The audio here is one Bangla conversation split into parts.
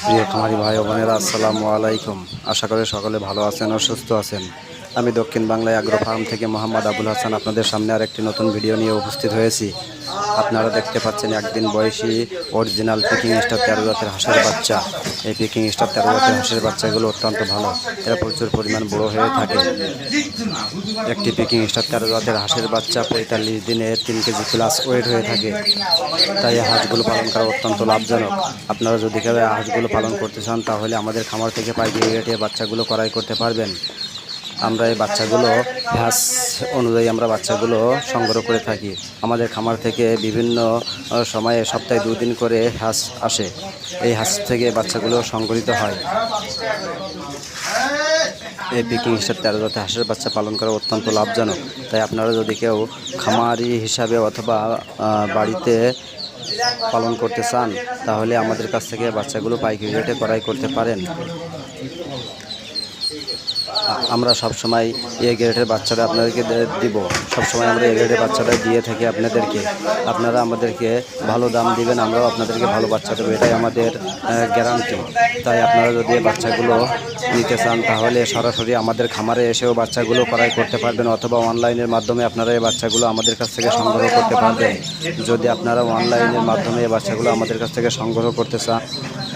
প্রিয় খামারি ভাই ও বোনেরা, আসসালামু আলাইকুম। আশা করি সকলে ভালো আছেন ও সুস্থ আছেন। আমি দক্ষিণ বাংলায় আগ্রো ফার্ম থেকে মোহাম্মদ আবুল হাসান আপনাদের সামনে আর একটি নতুন ভিডিও নিয়ে উপস্থিত হয়েছি। আপনারা দেখতে পাচ্ছেন একদিন বয়সী অরিজিনাল পিকিং স্টার 13 জাতের হাঁসের বাচ্চা। এই পিকিং স্টার 13 জাতের হাঁসের বাচ্চাগুলো অত্যন্ত ভালো, এরা প্রচুর পরিমাণ বড় হয়ে থাকে। একটি পিকিং স্টার 13 জাতের হাঁসের বাচ্চা 45 দিনে 3 কেজি প্লাস ওয়েট হয়ে থাকে। তাই এই হাঁসগুলো পালন করা অত্যন্ত লাভজনক। আপনারা যদি কেউ হাঁসগুলো পালন করতে চান তাহলে আমাদের খামার থেকে পাইকারি রেটে বাচ্চাগুলো ক্রয় করতে পারবেন। আমরা এই বাচ্চাগুলো হ্যাস অনুযায়ী আমরা বাচ্চাগুলো সংগ্রহ করে থাকি। আমাদের খামার থেকে বিভিন্ন সময়ে সপ্তাহে 2 দিন করে হাঁস আসে। এই হাঁস থেকে বাচ্চাগুলো সংগ্রহিত হয়। এই পিকিং স্টার 13 জাতের হাঁসের বাচ্চা পালন করা অত্যন্ত লাভজনক। তাই আপনারা যদি কেউ খামারি হিসাবে অথবা বাড়িতে পালন করতে চান তাহলে আমাদের কাছ থেকে বাচ্চাগুলো পাইকারি রেটে ক্রয় করতে পারেন। আমরা সবসময় এ গ্রেডের বাচ্চাটা আপনাদেরকে দিব। সবসময় আমরা এ গ্রেডের বাচ্চাটা দিয়ে থাকি আপনাদেরকে। আপনারা আমাদেরকে ভালো দাম দিবেন, আমরাও আপনাদেরকে ভালো বাচ্চা দেবো, এটাই আমাদের গ্যারান্টি। তাই আপনারা যদি বাচ্চাগুলো নিতে চান তাহলে সরাসরি আমাদের খামারে এসেও বাচ্চাগুলো ক্রয় করতে পারবেন, অথবা অনলাইনের মাধ্যমে আপনারা এই বাচ্চাগুলো আমাদের কাছ থেকে সংগ্রহ করতে পারবেন। যদি আপনারা অনলাইনের মাধ্যমে এই বাচ্চাগুলো আমাদের কাছ থেকে সংগ্রহ করতে চান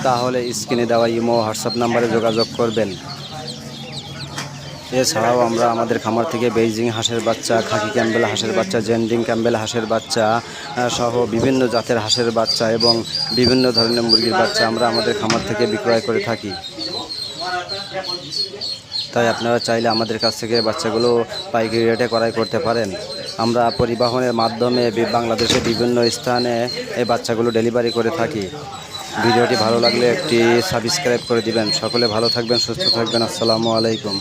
তাহলে স্ক্রিনে দেওয়া ইমো হোয়াটসঅ্যাপ নাম্বারে যোগাযোগ করবেন। এছাড়াও আমরা আমাদের খামার থেকে বেইজিং হাঁসের বাচ্চা, খাকি ক্যাম্বেল হাঁসের বাচ্চা, জেন্ডিং ক্যাম্বেল হাঁসের বাচ্চা সহ বিভিন্ন জাতের হাঁসের বাচ্চা এবং বিভিন্ন ধরনের মুরগির বাচ্চা আমরা আমাদের খামার থেকে বিক্রয় করে থাকি। তাই আপনারা চাইলে আমাদের কাছ থেকে বাচ্চাগুলো পাইকারি রেটে ক্রয় করতে পারেন। আমরা পরিবহনের মাধ্যমে বাংলাদেশের বিভিন্ন স্থানে এই বাচ্চাগুলো ডেলিভারি করে থাকি। ভিডিওটি ভালো লাগলে একটি সাবস্ক্রাইব করে দিবেন। সকলে ভালো থাকবেন, সুস্থ থাকবেন। আসসালামু আলাইকুম।